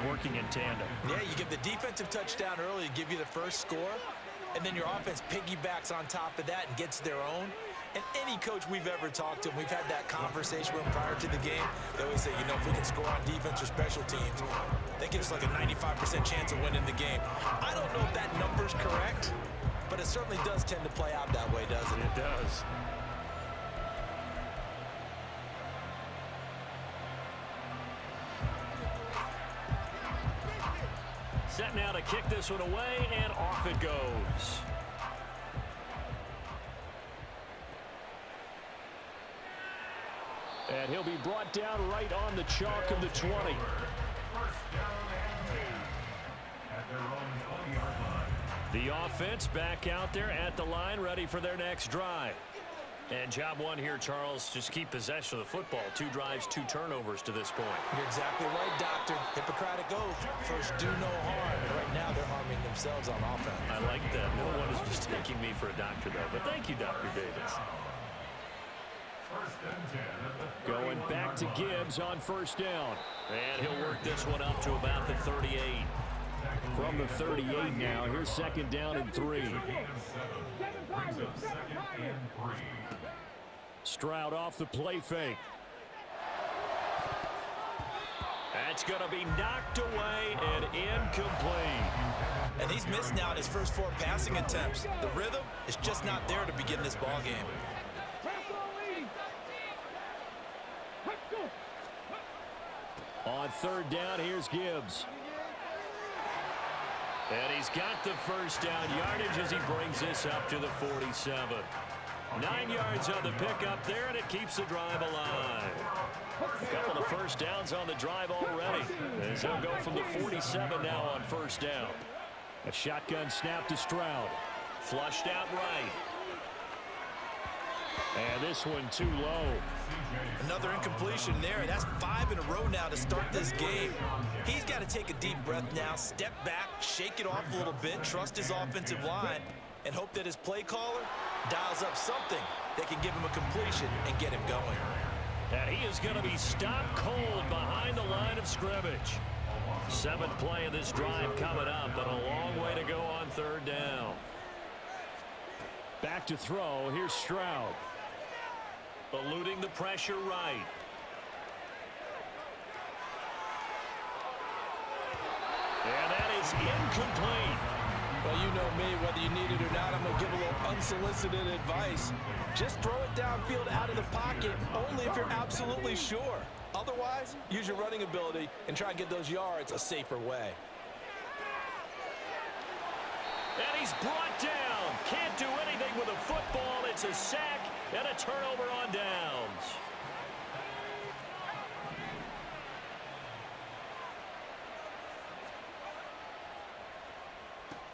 working in tandem. Yeah, you get the defensive touchdown early, give you the first score, and then your offense piggybacks on top of that and gets their own. And any coach we've ever talked to, and we've had that conversation with them prior to the game, they always say, you know, if we can score on defense or special teams, they give us like a 95% chance of winning the game. I don't know if that number's correct, but it certainly does tend to play out that way, doesn't it? It does. Set now to kick this one away, and off it goes. And he'll be brought down right on the chalk of the 20. The offense back out there at the line, ready for their next drive. And job one here, Charles, just keep possession of the football. 2 drives, 2 turnovers to this point. You're exactly right, Doctor. Hippocratic oath. First, do no harm. And right now, they're harming themselves on offense. I like that. No one is mistaking me for a doctor, though. But thank you, Dr. Davis. Going back to Gibbs on first down. And he'll work this one up to about the 38. From the 38 now, here's second down and 3. Stroud off the play fake. That's going to be knocked away and incomplete. And he's missed now in his first 4 passing attempts. The rhythm is just not there to begin this ball game. On third down, here's Gibbs. And he's got the first down yardage as he brings this up to the 47. 9 yards on the pickup there, and it keeps the drive alive. A couple of first downs on the drive already, as they'll go from the 47 now on first down. A shotgun snap to Stroud. Flushed out right. And this one too low. Another incompletion there. That's 5 in a row now to start this game. He's got to take a deep breath now, step back, shake it off a little bit, trust his offensive line, and hope that his play caller dials up something that can give him a completion and get him going. And he is going to be stopped cold behind the line of scrimmage. 7th play of this drive coming up, but a long way to go on third down. Back to throw. Here's Stroud. Eluding the pressure right. And that is incomplete. Well, you know me, whether you need it or not, I'm going to give a little unsolicited advice. Just throw it downfield out of the pocket, only if you're absolutely sure. Otherwise, use your running ability and try and get those yards a safer way. And he's brought down. Can't do anything with a football. It's a sack and a turnover on downs.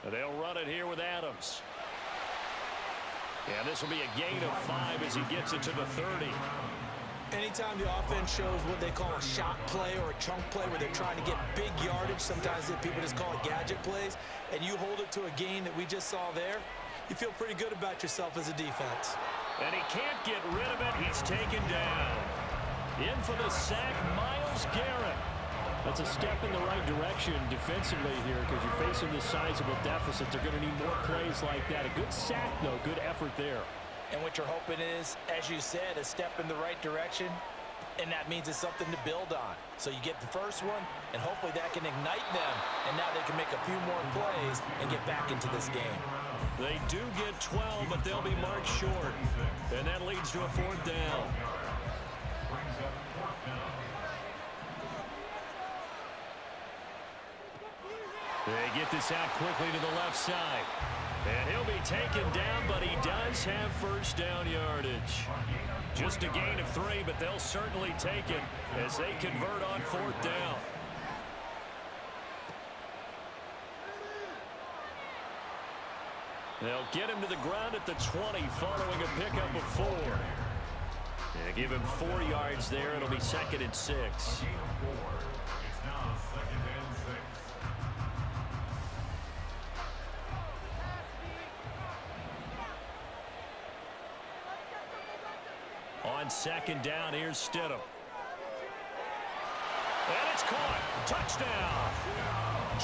They'll run it here with Adams. And this will be a gain of 5 as he gets it to the 30. Anytime the offense shows what they call a shot play or a chunk play where they're trying to get big yardage, sometimes people just call it gadget plays, and you hold it to a gain that we just saw there, you feel pretty good about yourself as a defense. And he can't get rid of it. He's taken down. In for the sack, Myles Garrett. That's a step in the right direction defensively here because you're facing this sizable deficit. They're going to need more plays like that. A good sack, though. Good effort there. And what you're hoping is, as you said, a step in the right direction, and that means it's something to build on. So you get the first one, and hopefully that can ignite them, and now they can make a few more plays and get back into this game. They do get 12, but they'll be marked short, and that leads to a 4th down. They get this out quickly to the left side. And he'll be taken down, but he does have first down yardage. Just a gain of 3, but they'll certainly take it as they convert on 4th down. They'll get him to the ground at the 20 following a pickup of 4. And give him 4 yards there. It'll be 2nd and 6. On 2nd down, here's Stidham. And it's caught. Touchdown.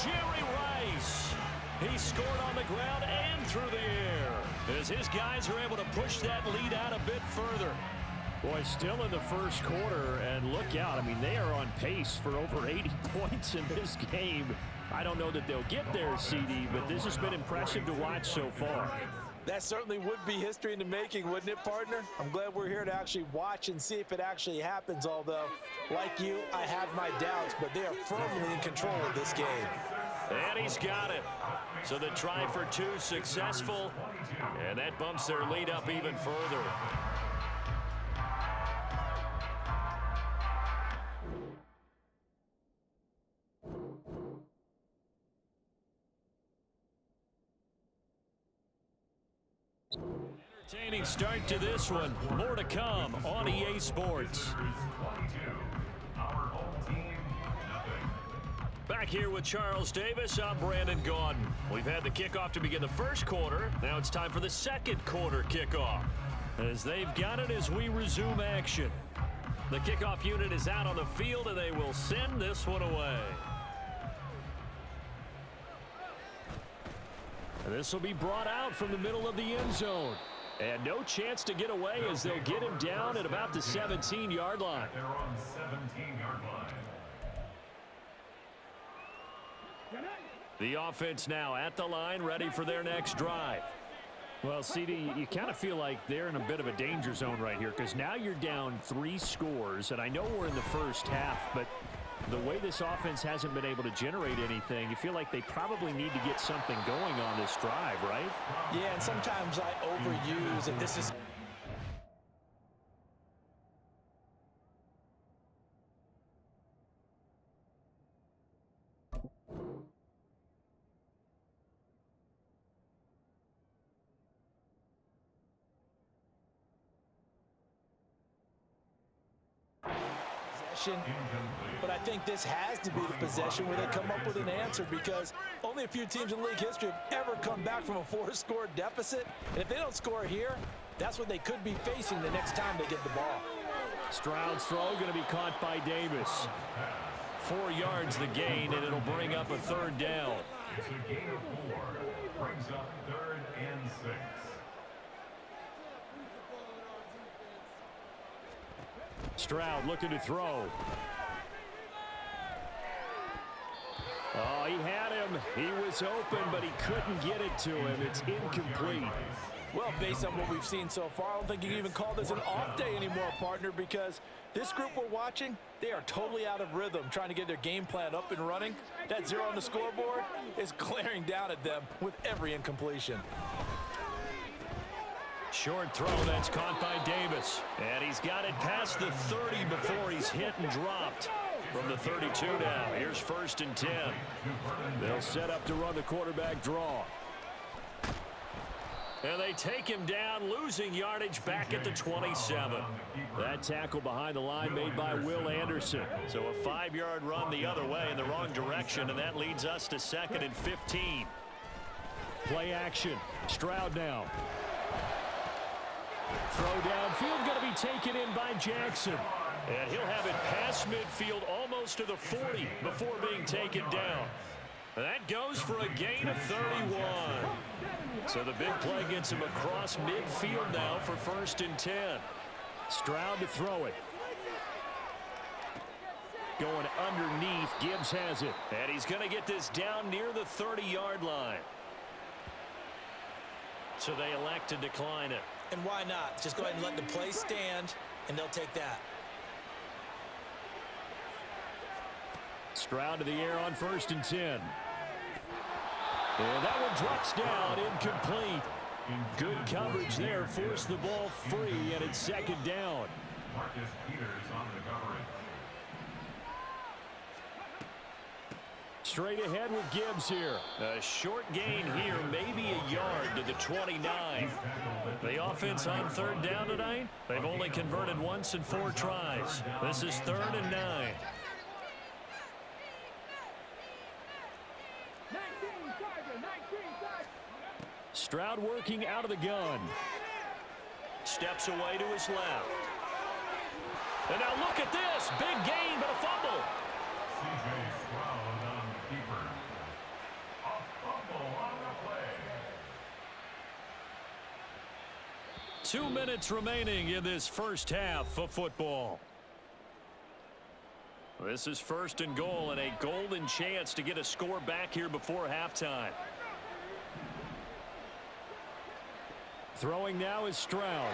Jerry Rice. He scored on the ground and through the air as his guys are able to push that lead out a bit further. Boy, still in the first quarter, and look out. I mean, they are on pace for over 80 points in this game. I don't know that they'll get there, CD, but this has been impressive to watch so far. That certainly would be history in the making, wouldn't it, partner? I'm glad we're here to actually watch and see if it actually happens, although, like you, I have my doubts, but they are firmly in control of this game. And he's got it. So the try for two successful, and that bumps their lead up even further. Entertaining start to this one. More to come on EA Sports. Back here with Charles Davis, I'm Brandon Gaudin. We've had the kickoff to begin the first quarter. Now it's time for the second quarter kickoff, as they've got it as we resume action. The kickoff unit is out on the field, and they will send this one away. And this will be brought out from the middle of the end zone. And no chance to get away as they'll get him down at about the 17-yard line. They're on the 17-yard line. The offense now at the line, ready for their next drive. Well, CD, you kind of feel like they're in a bit of a danger zone right here, because now you're down 3 scores, and I know we're in the first half, but the way this offense hasn't been able to generate anything, you feel like they probably need to get something going on this drive, right? Yeah, and sometimes I overuse, and this is... But I think this has to be the possession where they come up with an answer, because only a few teams in league history have ever come back from a 4-score deficit. And if they don't score here, that's what they could be facing the next time they get the ball. Stroud's throw going to be caught by Davis. 4 yards the gain, and it'll bring up a third down. It's a gain of 4. Brings up 3rd and 6. Stroud looking to throw. Oh, he had him. He was open, but he couldn't get it to him. It's incomplete. Well, based on what we've seen so far, I don't think you can even call this an off day anymore, partner, because this group we're watching, they are totally out of rhythm, trying to get their game plan up and running. That 0 on the scoreboard is glaring down at them with every incompletion. Short throw, that's caught by Davis. And he's got it past the 30 before he's hit and dropped. From the 32 now, here's 1st and 10. They'll set up to run the quarterback draw. And they take him down, losing yardage back at the 27. That tackle behind the line made by Will Anderson. So a 5-yard run the other way in the wrong direction, and that leads us to 2nd and 15. Play action. Stroud now. Throw downfield going to be taken in by Jackson. And he'll have it past midfield almost to the 40 before being taken down. That goes for a gain of 31. So the big play gets him across midfield now for 1st and 10. Stroud to throw it. Going underneath, Gibbs has it. And he's going to get this down near the 30-yard line. So they elect to decline it. And why not? Just go ahead and let the play stand, and they'll take that. Stroud to the air on 1st and 10. And that one drops down, incomplete. Good coverage there, forced the ball free, and it's 2nd down. Marcus Peters on the coverage. Straight ahead with Gibbs here. A short gain here, maybe a yard to the 29. The offense on 3rd down tonight, they've only converted once in 4 tries. This is 3rd and 9. Stroud working out of the gun. Steps away to his left. And now look at this. Big gain, but a fumble. Stroud on the keeper. A fumble on the play. 2 minutes remaining in this first half of football. This is 1st and goal and a golden chance to get a score back here before halftime. Throwing now is Stroud.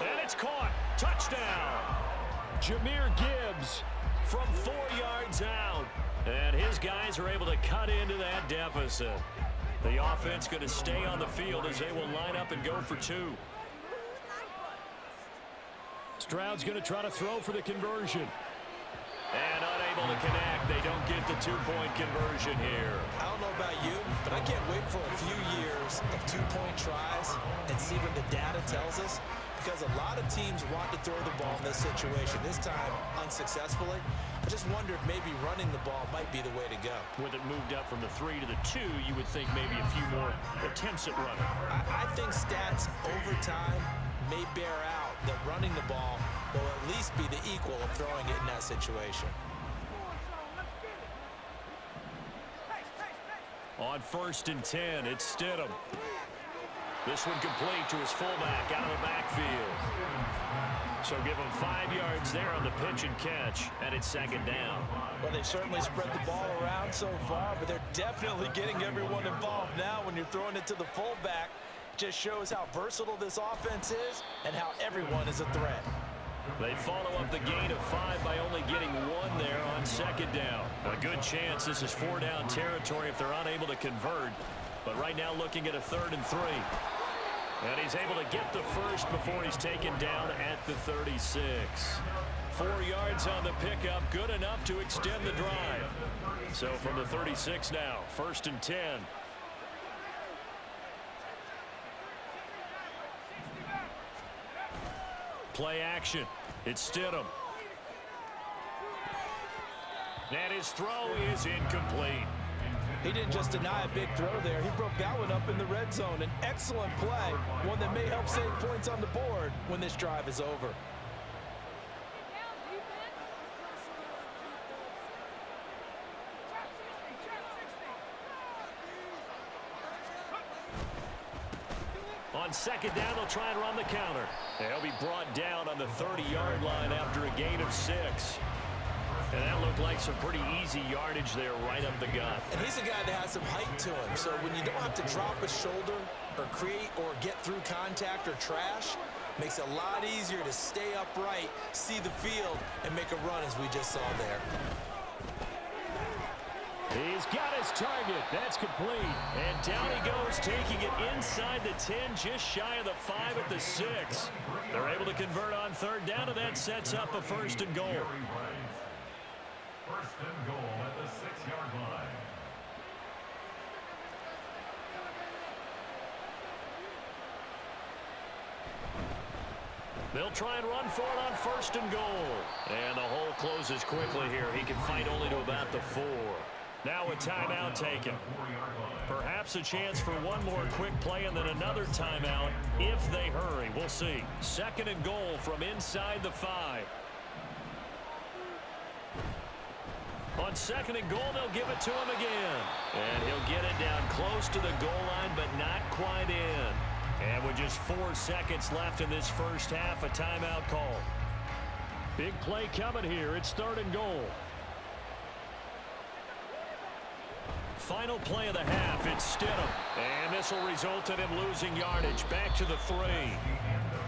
And it's caught. Touchdown. Jahmyr Gibbs from 4 yards out. And his guys are able to cut into that deficit. The offense going to stay on the field as they will line up and go for 2. Stroud's going to try to throw for the conversion. And unable to connect. They don't get the 2-point conversion here. I don't know about you, but I can't wait for a few years of 2-point tries and see what the data tells us. Because a lot of teams want to throw the ball in this situation. This time, unsuccessfully. I just wonder if maybe running the ball might be the way to go. With it moved up from the 3 to the 2, you would think maybe a few more attempts at running. I think stats over time may bear out that running the ball will at least be the equal of throwing it in that situation. On 1st and 10, it's Stidham. This one complete to his fullback out of the backfield. So give him 5 yards there on the pitch and catch, and it's 2nd down. Well, they've certainly spread the ball around so far, but they're definitely getting everyone involved now when you're throwing it to the fullback. Just shows how versatile this offense is and how everyone is a threat. They follow up the gain of 5 by only getting 1 there on 2nd down. A good chance this is 4-down territory if they're unable to convert. But right now looking at a 3rd and 3. And he's able to get the first before he's taken down at the 36. 4 yards on the pickup, good enough to extend the drive. So from the 36 now, 1st and 10. Play action. It's Stidham. And his throw is incomplete. He didn't just deny a big throw there. He broke that one up in the red zone. An excellent play, one that may help save points on the board when this drive is over. On 2nd down, they'll try and run the counter. They'll be brought down on the 30-yard line after a gain of 6. And that looked like some pretty easy yardage there right up the gut. And he's a guy that has some height to him. So when you don't have to drop a shoulder or create or get through contact or trash, makes it a lot easier to stay upright, see the field, and make a run as we just saw there. He's got his target. That's complete. And down he goes, taking it inside the 10, just shy of the 5 at the 6. They're able to convert on 3rd down, and that sets up a 1st and goal. 1st and goal at the 6-yard line. They'll try and run for it on 1st and goal. And the hole closes quickly here. He can fight only to about the 4. Now a timeout taken. Perhaps a chance for one more quick play and then another timeout if they hurry. We'll see. 2nd and goal from inside the 5. On 2nd and goal, they'll give it to him again. And he'll get it down close to the goal line, but not quite in. And with just 4 seconds left in this first half, a timeout call. Big play coming here. It's 3rd and goal. Final play of the half, it's Stidham. And this will result in him losing yardage back to the 3.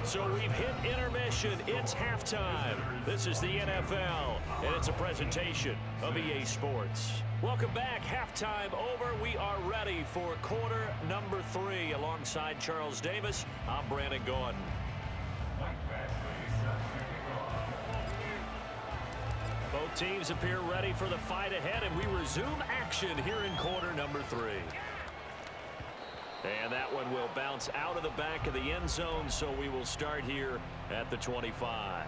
So we've hit intermission. It's halftime. This is the NFL, and it's a presentation of EA Sports. Welcome back. Halftime over. We are ready for quarter number 3. Alongside Charles Davis, I'm Brandon Gordon. Both teams appear ready for the fight ahead, and we resume action here in quarter number 3. And that one will bounce out of the back of the end zone, so we will start here at the 25.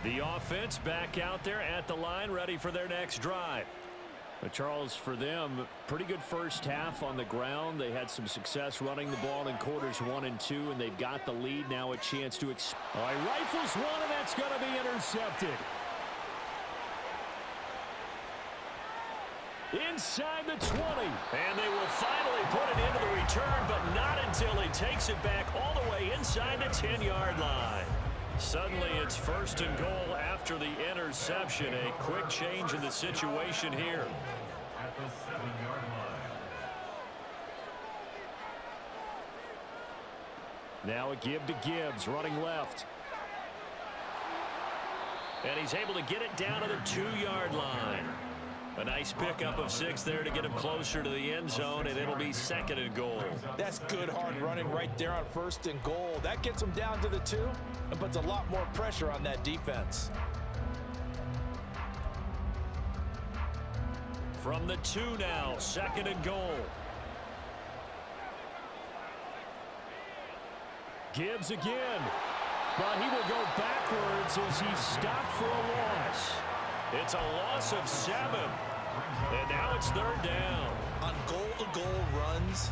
The offense back out there at the line, ready for their next drive. But Charles, for them, pretty good first half on the ground. They had some success running the ball in quarters 1 and 2, and they've got the lead. Now a chance to rifles one, and that's going to be intercepted. Inside the 20. And they will finally put it into the return, but not until he takes it back all the way inside the 10-yard line. Suddenly it's 1st and goal after the interception. A quick change in the situation here. At the 7-yard line. Now a give to Gibbs, running left. And he's able to get it down to the 2-yard line. A nice pickup of 6 there to get him closer to the end zone, and it'll be 2nd and goal. That's good hard running right there on 1st and goal. That gets them down to the 2 and puts a lot more pressure on that defense. From the 2 now, 2nd and goal. Gibbs again. But he will go backwards as he's stopped for a loss. It's a loss of 7. And now it's 3rd down. On goal-to-goal runs,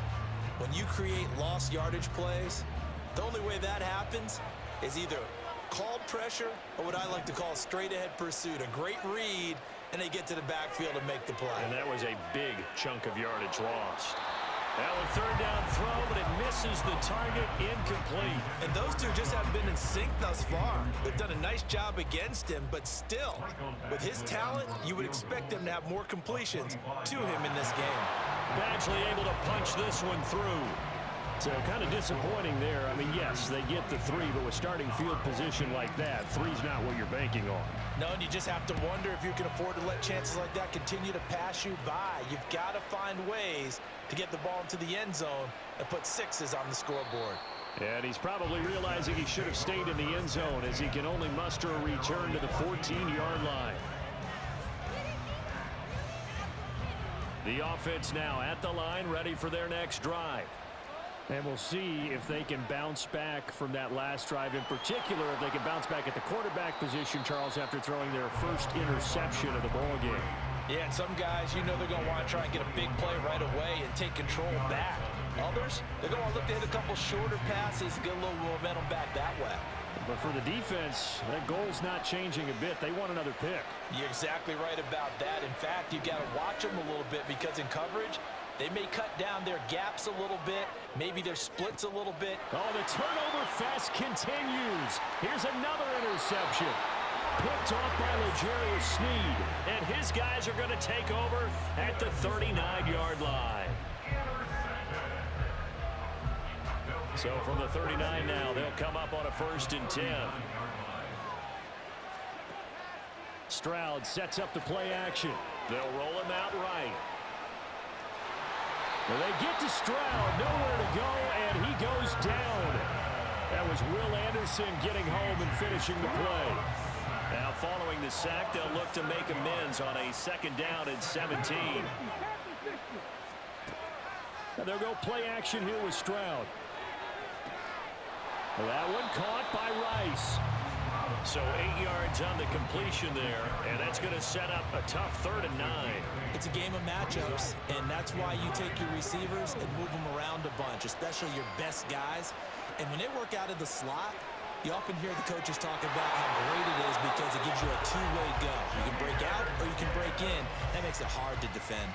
when you create lost yardage plays, the only way that happens is either called pressure or what I like to call straight-ahead pursuit. A great read, and they get to the backfield and make the play. And that was a big chunk of yardage lost. Now a 3rd down throw, but it misses the target, incomplete. And those two just haven't been in sync thus far. They've done a nice job against him, but still, with his talent, you would expect them to have more completions to him in this game. Badgley able to punch this one through. So kind of disappointing there. I mean, yes, they get the 3, but with starting field position like that, 3's not what you're banking on. No, and you just have to wonder if you can afford to let chances like that continue to pass you by. You've got to find ways to get the ball into the end zone and put 6s on the scoreboard. And he's probably realizing he should have stayed in the end zone as he can only muster a return to the 14-yard line. The offense now at the line, ready for their next drive. And we'll see if they can bounce back from that last drive. In particular, if they can bounce back at the quarterback position, Charles, after throwing their first interception of the ball game. Yeah, and some guys, you know they're going to want to try and get a big play right away and take control back. Others, they're going to look to hit a couple shorter passes and get a little momentum back that way. But for the defense, that goal's not changing a bit. They want another pick. You're exactly right about that. In fact, you've got to watch them a little bit because in coverage, they may cut down their gaps a little bit, maybe their splits a little bit. Oh, the turnover fest continues. Here's another interception. Picked off by L'Jarius Sneed. And his guys are going to take over at the 39-yard line. So from the 39 now, they'll come up on a 1st and 10. Stroud sets up the play action. They'll roll him out right. Well, they get to Stroud, nowhere to go, and he goes down. That was Will Anderson getting home and finishing the play. Now following the sack, they'll look to make amends on a 2nd down and 17. And they'll go play action here with Stroud. Well, that one caught by Rice. So 8 yards on the completion there, and that's going to set up a tough 3rd and 9. It's a game of matchups, and that's why you take your receivers and move them around a bunch, especially your best guys. And when they work out of the slot, you often hear the coaches talk about how great it is because it gives you a two-way go. You can break out or you can break in. That makes it hard to defend.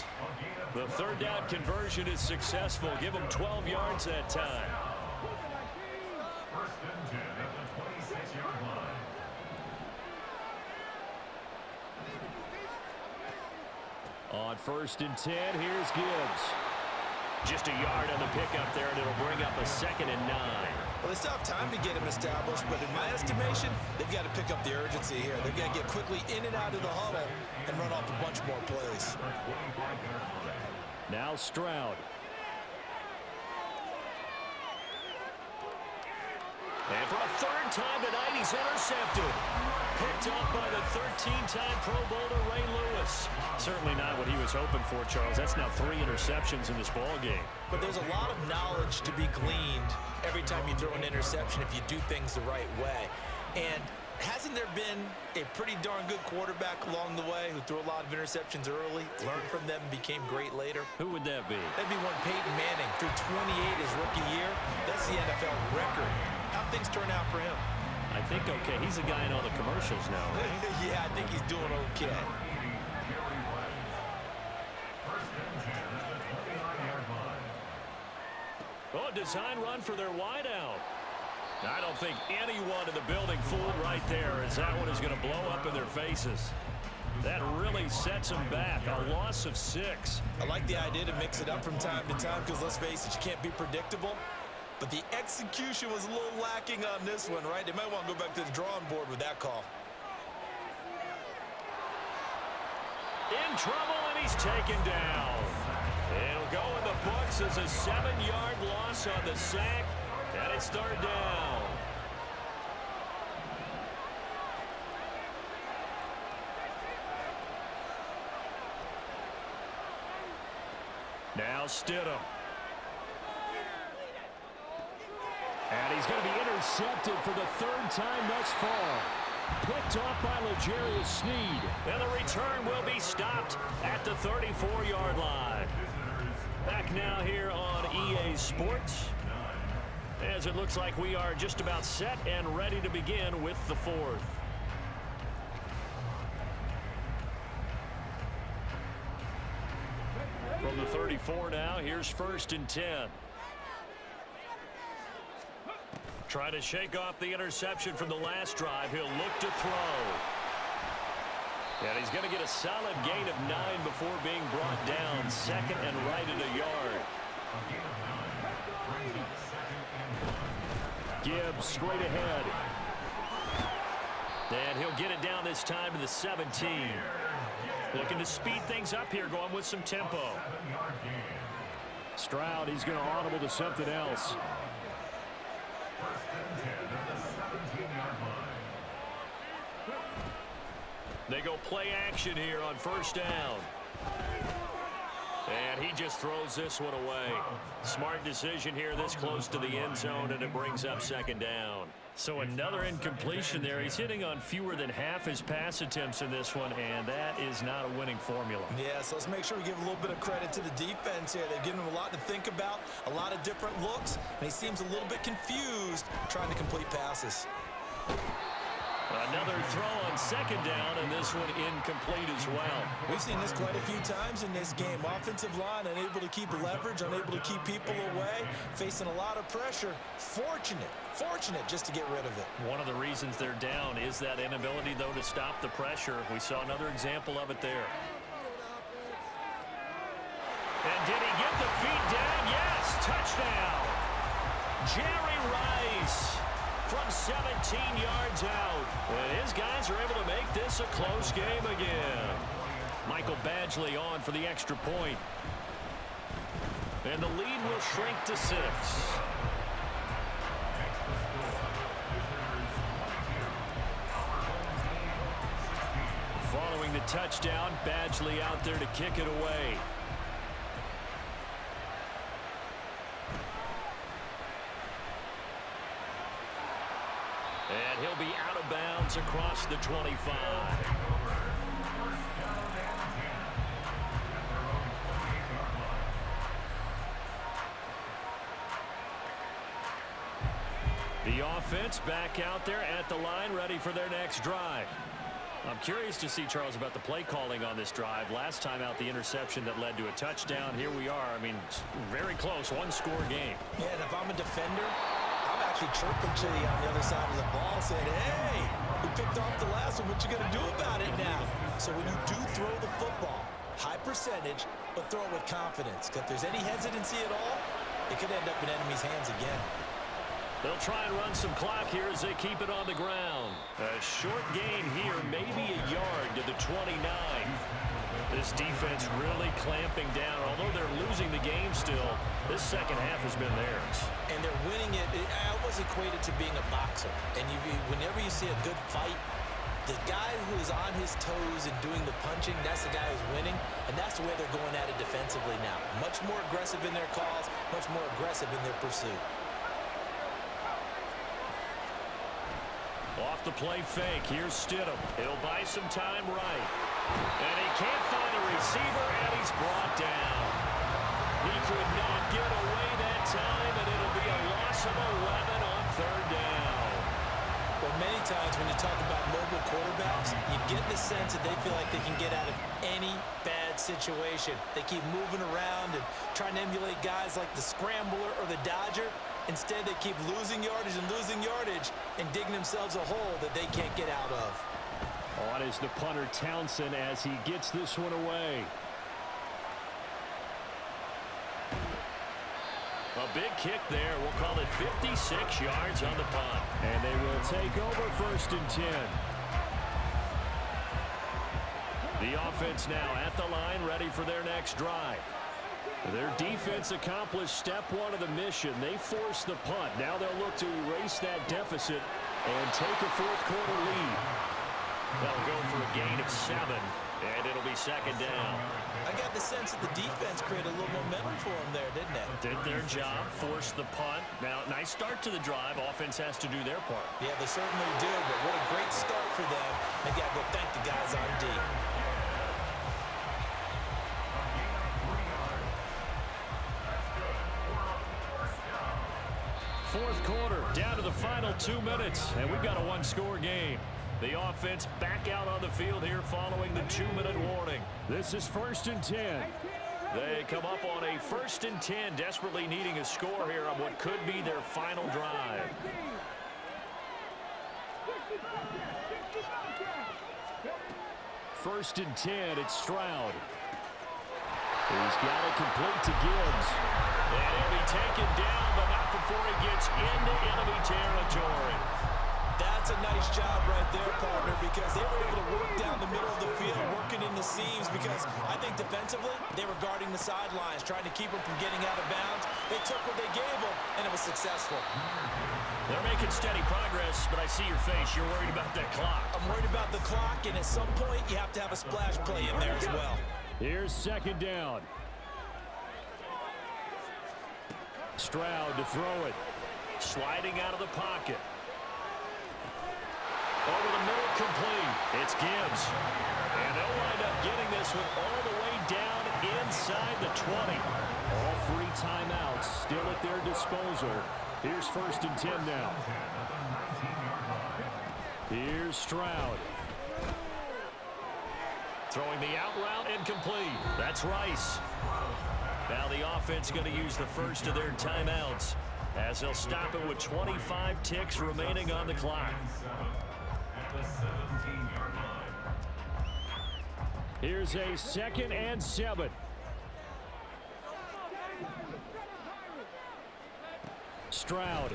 The 3rd down conversion is successful. Give them 12 yards that time. 1st and 10 at the 26-yard line. On 1st and 10, here's Gibbs. Just a yard on the pickup there, and it'll bring up a 2nd and 9. Well, they still have time to get him established, but in my estimation, they've got to pick up the urgency here. They've got to get quickly in and out of the huddle and run off a bunch more plays. Now Stroud. And for a 3rd time tonight, he's intercepted. Picked off by the 13-time Pro Bowler Ray Lewis. Certainly not what he was hoping for, Charles. That's now 3 interceptions in this ball game. But there's a lot of knowledge to be gleaned every time you throw an interception if you do things the right way. And Hasn't there been a pretty darn good quarterback along the way who threw a lot of interceptions early, learned from them, and became great later? Who would that be? That'd be one Peyton Manning. Threw 28 his rookie year. That's the NFL record. How'd things turn out for him? I think okay. He's a guy in all the commercials now, right? Yeah, I think he's doing okay. Oh, a design run for their wideout. I don't think anyone in the building fooled right there, as that one is going to blow up in their faces. That really sets them back. A loss of 6. I like the idea to mix it up from time to time because, let's face it, you can't be predictable. But the execution was a little lacking on this one, right? They might want to go back to the drawing board with that call. In trouble, and he's taken down. It'll go in the books as a 7-yard loss on the sack, and it's third down. Now Stidham. And he's going to be intercepted for the 3rd time thus far. Picked off by L'Jarius Sneed. And the return will be stopped at the 34-yard line. Back now here on EA Sports, as it looks like we are just about set and ready to begin with the 4th. From the 34 now, here's 1st and 10. Trying to shake off the interception from the last drive. He'll look to throw. And he's going to get a solid gain of 9 before being brought down. 2nd and right at a yard. Gibbs straight ahead. And he'll get it down this time to the 17. Looking to speed things up here, going with some tempo. Stroud, he's going to audible to something else. They go play action here on 1st down. And he just throws this one away. Smart decision here this close to the end zone, and it brings up 2nd down. So another incompletion there. He's hitting on fewer than half his pass attempts in this one, and that is not a winning formula. Yeah, so let's make sure we give a little bit of credit to the defense here. They've given him a lot to think about, a lot of different looks, and he seems a little bit confused trying to complete passes. Another throw on 2nd down, and this one incomplete as well. We've seen this quite a few times in this game. Offensive line unable to keep leverage, unable to keep people away, facing a lot of pressure. Fortunate just to get rid of it. One of the reasons they're down is that inability, though, to stop the pressure. We saw another example of it there. And did he get the feet down? Yes, touchdown. Jerry Rice from 17 yards out. And his guys are able to make this a close game again. Michael Badgley on for the extra point. And the lead will shrink to 6. Following the touchdown, Badgley out there to kick it away. And he'll be out of bounds across the 25. The offense back out there at the line, ready for their next drive. I'm curious to see, Charles, about the play calling on this drive. Last time out, the interception that led to a touchdown. Here we are. I mean, very close, 1-score game. Yeah, and if I'm a defender, I'm actually chirping Chili on the other side of the ball, saying, hey, we picked off the last one. What you going to do about it now? So when you do throw the football, high percentage, but throw it with confidence. Because if there's any hesitancy at all, it could end up in enemy's hands again. They'll try and run some clock here as they keep it on the ground. A short gain here, maybe a yard to the 29. This defense really clamping down. Although they're losing the game still, this second half has been theirs. And they're winning it. I always equate it to being a boxer. And whenever you see a good fight, the guy who is on his toes and doing the punching, that's the guy who's winning. And that's the way they're going at it defensively now. Much more aggressive in their calls, much more aggressive in their pursuit. Off the play fake. Here's Stidham. He'll buy some time right. And he can't find a receiver, and he's brought down. He could not get away that time, and it'll be a loss of 11 on third down. Well, many times when you talk about mobile quarterbacks, you get the sense that they feel like they can get out of any bad situation. They keep moving around and trying to emulate guys like the Scrambler or the Dodger. Instead, they keep losing yardage and digging themselves a hole that they can't get out of. On is the punter Townsend as he gets this one away. A big kick there. We'll call it 56 yards on the punt. And they will take over 1st and 10. The offense now at the line, ready for their next drive. Their defense accomplished step one of the mission. They forced the punt. Now they'll look to erase that deficit and take a fourth-quarter lead. They'll go for a gain of 7, and it'll be 2nd down. I got the sense that the defense created a little momentum for them there, didn't it? Did their job, forced the punt. Now, nice start to the drive. Offense has to do their part. Yeah, they certainly do, but what a great start for them. They got to go thank the guys on D. Fourth quarter, down to the final 2 minutes, and we've got a one-score game. The offense back out on the field here following the 2-minute warning. This is 1st and 10. They come up on a 1st and 10, desperately needing a score here on what could be their final drive. First and 10, it's Stroud. He's got it complete to Gibbs. And he'll be taken down, but not before he gets into enemy territory. That's a nice job right there, partner, because they were able to work down the middle of the field, working in the seams, because I think defensively, they were guarding the sidelines, trying to keep them from getting out of bounds. They took what they gave them, and it was successful. They're making steady progress, but I see your face. You're worried about that clock. I'm worried about the clock, and at some point, you have to have a splash play in there as well. Here's 2nd down. Stroud to throw it. Sliding out of the pocket. Over the middle, complete. It's Gibbs. And they'll wind up getting this one all the way down inside the 20. All 3 timeouts still at their disposal. Here's 1st and 10 now. Here's Stroud. Throwing the out route, incomplete. That's Rice. Now the offense going to use the first of their timeouts as they'll stop it with 25 ticks remaining on the clock. Here's a 2nd and 7. Stroud.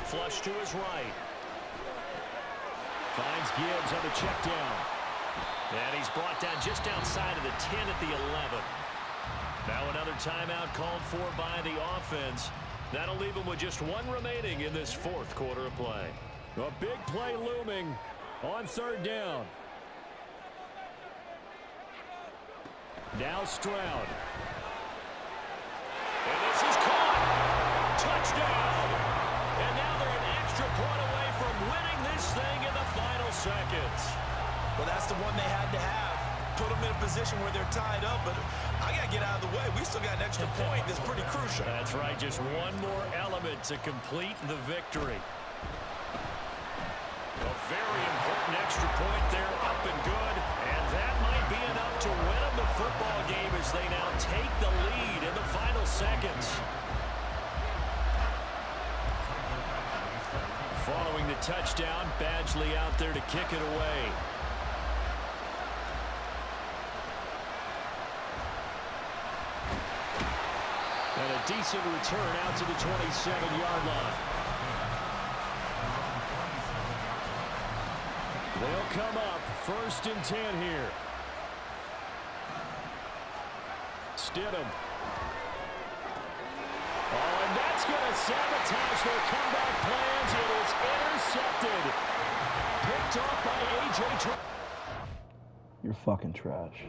Flush to his right. Finds Gibbs on the check down. And he's brought down just outside of the 10 at the 11. Now another timeout called for by the offense. That'll leave him with just 1 remaining in this 4th quarter of play. A big play looming on 3rd down. Now Stroud. And this is caught. Touchdown. And now they're an extra point away from winning this thing in the final seconds. Well, that's the one they had to have. Put them in a position where they're tied up, but I got to get out of the way. We still got an extra point that's pretty crucial. That's right. Just one more element to complete the victory. A very important extra point there, up and good. And that might be enough to win them the football game as they now take the lead in the final seconds. Following the touchdown, Badgley out there to kick it away. And a decent return out to the 27-yard line. They'll come up 1st and 10 here. Stidham. Oh, and that's going to sabotage their comeback plans. It is intercepted. Picked off by A.J. You're fucking trash.